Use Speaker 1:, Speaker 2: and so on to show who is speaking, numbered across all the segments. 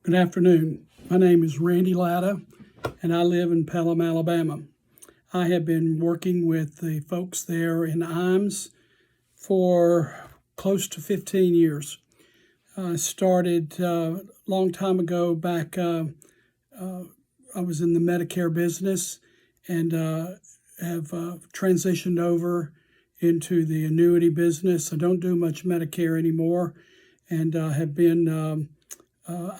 Speaker 1: Good afternoon. My name is Randy Latta, and I live in Pelham, Alabama. I have been working with the folks there in Eapps for close to 15 years. I started a long time ago back. I was in the Medicare business and have transitioned over into the annuity business. I don't do much Medicare anymore and have been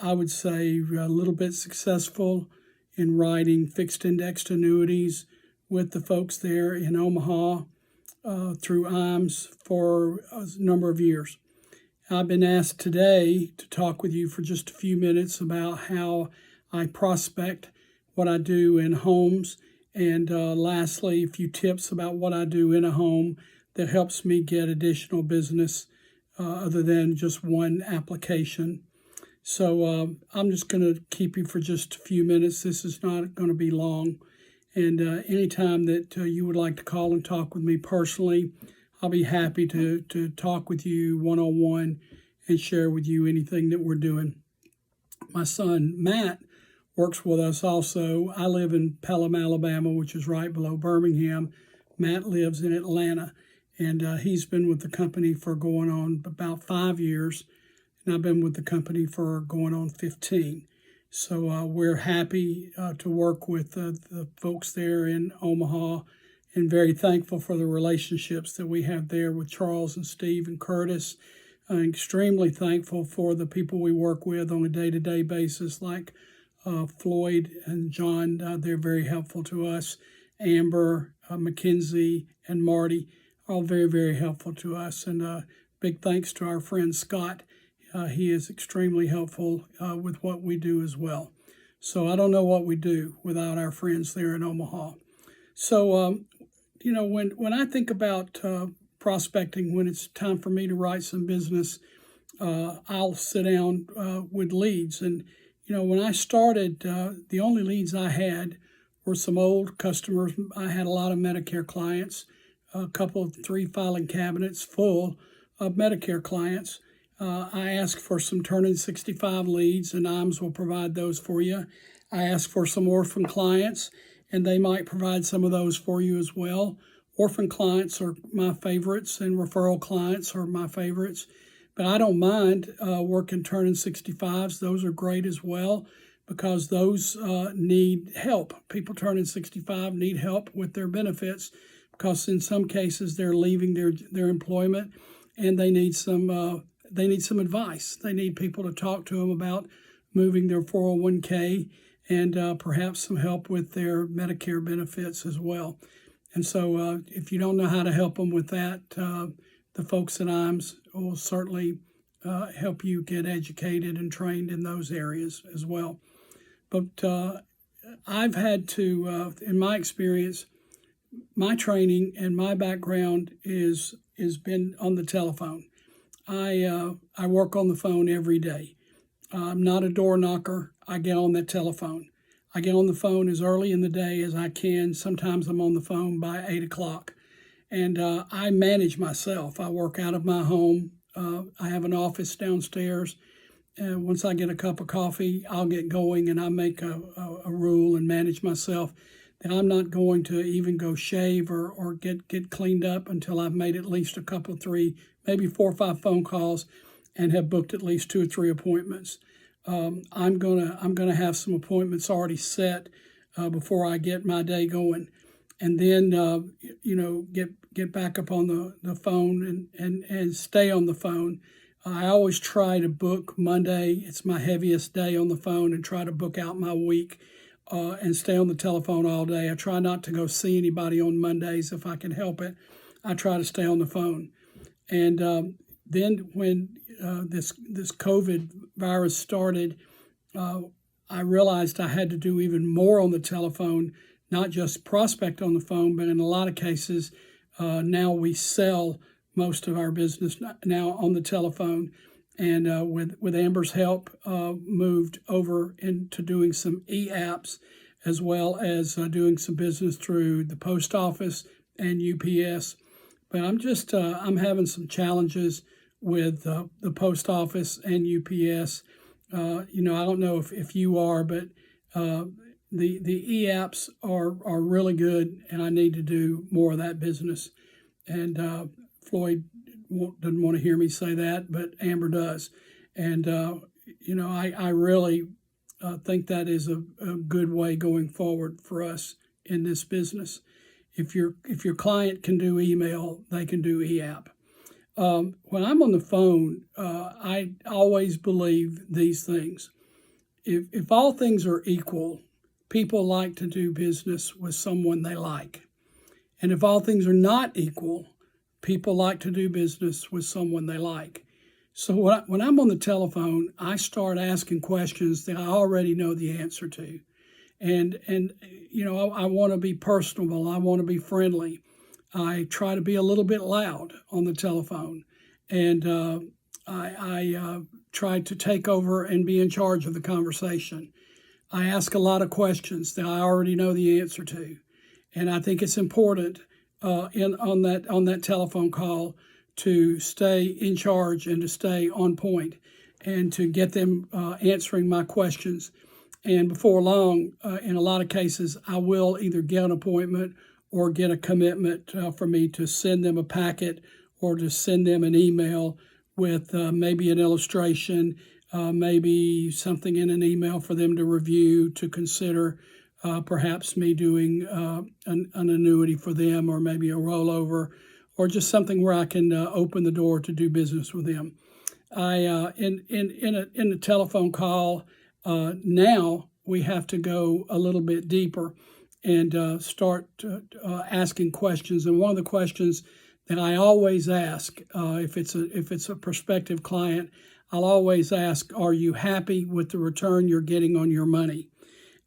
Speaker 1: I would say a little bit successful in writing fixed indexed annuities with the folks there in Omaha through Eapps for a number of years. I've been asked today to talk with you for just a few minutes about how I prospect, what I do in homes, and lastly, a few tips about what I do in a home that helps me get additional business other than just one application. So I'm just going to keep you for just a few minutes. This is not going to be long. And anytime that you would like to call and talk with me personally, I'll be happy to talk with you one-on-one and share with you anything that we're doing. My son, Matt, works with us also. I live in Pelham, Alabama, which is right below Birmingham. Matt lives in Atlanta, and he's been with the company for going on about 5 years. And I've been with the company for going on 15. So we're happy to work with the folks there in Omaha and very thankful for the relationships that we have there with Charles and Steve and Curtis. I'm extremely thankful for the people we work with on a day-to-day basis like Floyd and John. They're very helpful to us. Amber, Mackenzie, and Marty, all very, very helpful to us. And big thanks to our friend Scott. He is extremely helpful with what we do as well. So I don't know what we do without our friends there in Omaha. So, when I think about prospecting, when it's time for me to write some business, I'll sit down with leads. And, when I started, the only leads I had were some old customers. I had a lot of Medicare clients, a couple of 3 filing cabinets full of Medicare clients. I ask for some turning 65 leads, and Eapps will provide those for you. I ask for some orphan clients, and they might provide some of those for you as well. Orphan clients are my favorites, and referral clients are my favorites. But I don't mind working turning 65s. Those are great as well because those need help. People turning 65 need help with their benefits because in some cases they're leaving their employment and they need some advice. They need people to talk to them about moving their 401k and perhaps some help with their Medicare benefits as well. And so if you don't know how to help them with that, the folks at Eapps will certainly help you get educated and trained in those areas as well. But I've had to, in my experience, my training and my background is been on the telephone. I work on the phone every day. I'm not a door knocker. I get on that telephone. I get on the phone as early in the day as I can. Sometimes I'm on the phone by 8 o'clock. And I manage myself. I work out of my home. I have an office downstairs. Once I get a cup of coffee, I'll get going and I make a rule and manage myself that I'm not going to even go shave or get cleaned up until I've made at least a couple, 3, maybe 4 or 5 phone calls and have booked at least 2 or 3 appointments. I'm gonna have some appointments already set before I get my day going, and then get back up on the phone and stay on the phone. I always try to book Monday. It's my heaviest day on the phone, and try to book out my week. And stay on the telephone all day. I try not to go see anybody on Mondays if I can help it. I try to stay on the phone. And then when this COVID virus started, I realized I had to do even more on the telephone, not just prospect on the phone, but in a lot of cases, now we sell most of our business now on the telephone. And with Amber's help, moved over into doing some Eapps as well as doing some business through the post office and UPS. But I'm having some challenges with the post office and UPS, I don't know if you are, but the Eapps are really good, and I need to do more of that business. And Floyd doesn't want to hear me say that, but Amber does. And I really think that is a good way going forward for us in this business. If your client can do email, they can do Eapp. When I'm on the phone, I always believe these things. If all things are equal, people like to do business with someone they like. And if all things are not equal, people like to do business with someone they like. So when I'm on the telephone, I start asking questions that I already know the answer to. And I want to be personable. I want to be friendly. I try to be a little bit loud on the telephone. And I try to take over and be in charge of the conversation. I ask a lot of questions that I already know the answer to. And I think it's important on that telephone call to stay in charge and to stay on point and to get them answering my questions. And before long, in a lot of cases, I will either get an appointment or get a commitment for me to send them a packet or to send them an email with maybe an illustration, maybe something in an email for them to review, to consider perhaps me doing an annuity for them, or maybe a rollover, or just something where I can open the door to do business with them. In a telephone call now, we have to go a little bit deeper and start asking questions. And one of the questions that I always ask, if it's a prospective client, I'll always ask, "Are you happy with the return you're getting on your money?"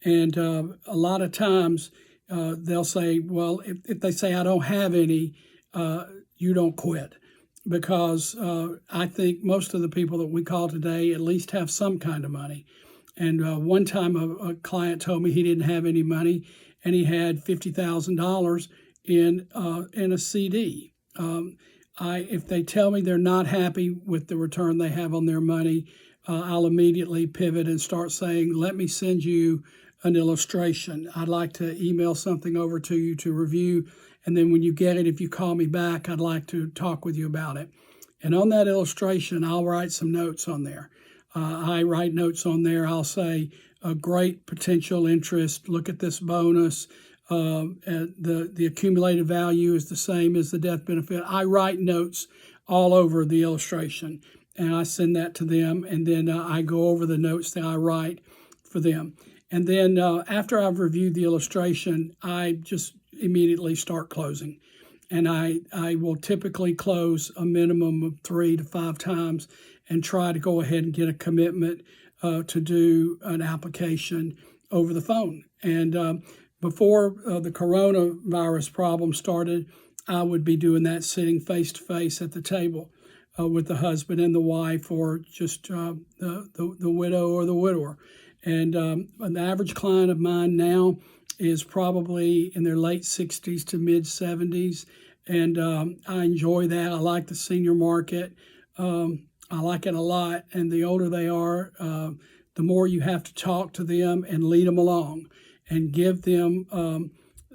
Speaker 1: And a lot of times they'll say, well, if they say, "I don't have any," you don't quit. Because I think most of the people that we call today at least have some kind of money. And one time a client told me he didn't have any money, and he had $50,000 in a CD. If they tell me they're not happy with the return they have on their money, I'll immediately pivot and start saying, "Let me send you an illustration. I'd like to email something over to you to review. And then when you get it, if you call me back, I'd like to talk with you about it." And on that illustration, I'll write some notes on there. I write notes on there. I'll say, "A great potential interest. Look at this bonus. The accumulated value is the same as the death benefit." I write notes all over the illustration, and I send that to them. And then I go over the notes that I write for them. And then after I've reviewed the illustration, I just immediately start closing. And I will typically close a minimum of 3 to 5 times and try to go ahead and get a commitment to do an application over the phone. And before the coronavirus problem started, I would be doing that sitting face to face at the table with the husband and the wife, or just the widow or the widower. And an average client of mine now is probably in their late 60s to mid 70s. And I enjoy that. I like the senior market. I like it a lot. And the older they are, the more you have to talk to them and lead them along and give them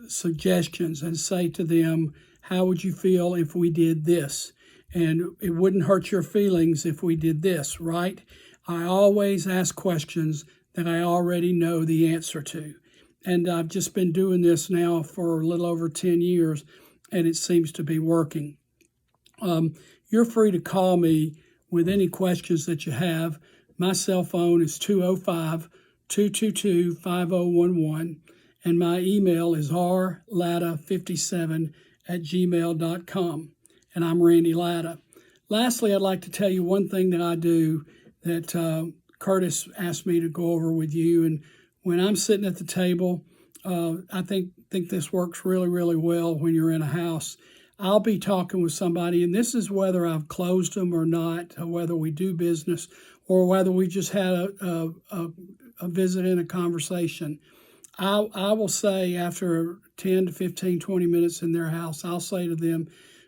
Speaker 1: suggestions and say to them, "How would you feel if we did this? And it wouldn't hurt your feelings if we did this," right? I always ask questions that I already know the answer to. And I've just been doing this now for a little over 10 years, and it seems to be working. You're free to call me with any questions that you have. My cell phone is 205-222-5011, and my email is rlatta57@gmail.com, and I'm Randy Latta. Lastly, I'd like to tell you one thing that I do that Curtis asked me to go over with you. And when I'm sitting at the table, I think this works really, really well when you're in a house. I'll be talking with somebody, and this is whether I've closed them or not, whether we do business or whether we just had a visit and a conversation. I will say, after 10 to 15, 20 minutes in their house, I'll say to them,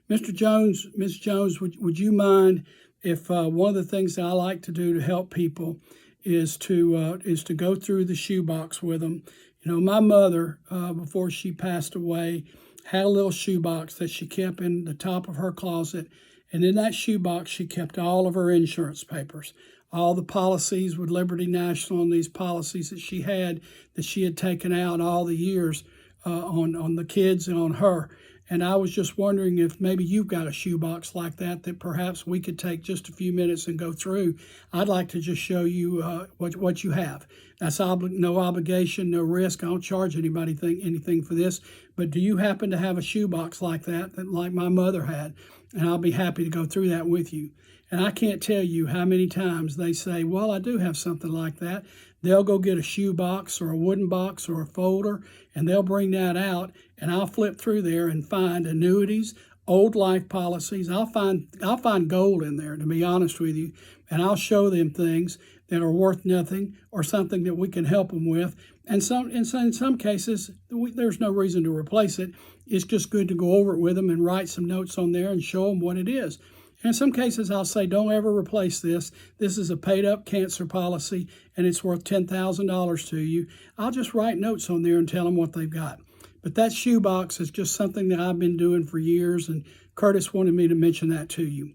Speaker 1: "Mr. Jones, Ms. Jones, would you mind if one of the things that I like to do to help people is to go through the shoebox with them. You know, my mother, before she passed away, had a little shoebox that she kept in the top of her closet. And in that shoebox, she kept all of her insurance papers, all the policies with Liberty National and these policies that she had taken out all the years on the kids and on her. And I was just wondering if maybe you've got a shoebox like that perhaps we could take just a few minutes and go through. I'd like to just show you what you have. That's no obligation, no risk. I don't charge anybody anything for this. But do you happen to have a shoebox like that like my mother had? And I'll be happy to go through that with you. And I can't tell you how many times they say, well, I do have something like that. They'll go get a shoe box or a wooden box or a folder, and they'll bring that out, and I'll flip through there and find annuities, old life policies. I'll find gold in there, to be honest with you, and I'll show them things that are worth nothing or something that we can help them with. And in some cases, there's no reason to replace it. It's just good to go over it with them and write some notes on there and show them what it is. And in some cases, I'll say, don't ever replace this. This is a paid-up cancer policy, and it's worth $10,000 to you. I'll just write notes on there and tell them what they've got. But that shoebox is just something that I've been doing for years, and Curtis wanted me to mention that to you.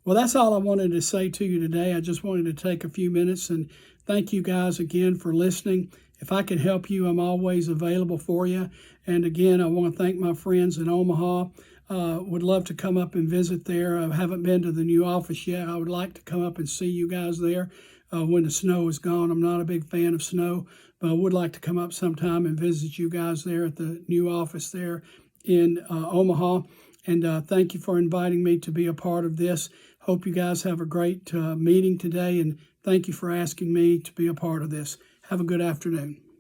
Speaker 1: Well, that's all I wanted to say to you today. I just wanted to take a few minutes and thank you guys again for listening. If I can help you, I'm always available for you. And again, I want to thank my friends in Omaha. Would love to come up and visit there. I haven't been to the new office yet. I would like to come up and see you guys there when the snow is gone. I'm not a big fan of snow, but I would like to come up sometime and visit you guys there at the new office there in Omaha. And thank you for inviting me to be a part of this. Hope you guys have a great meeting today, and thank you for asking me to be a part of this. Have a good afternoon.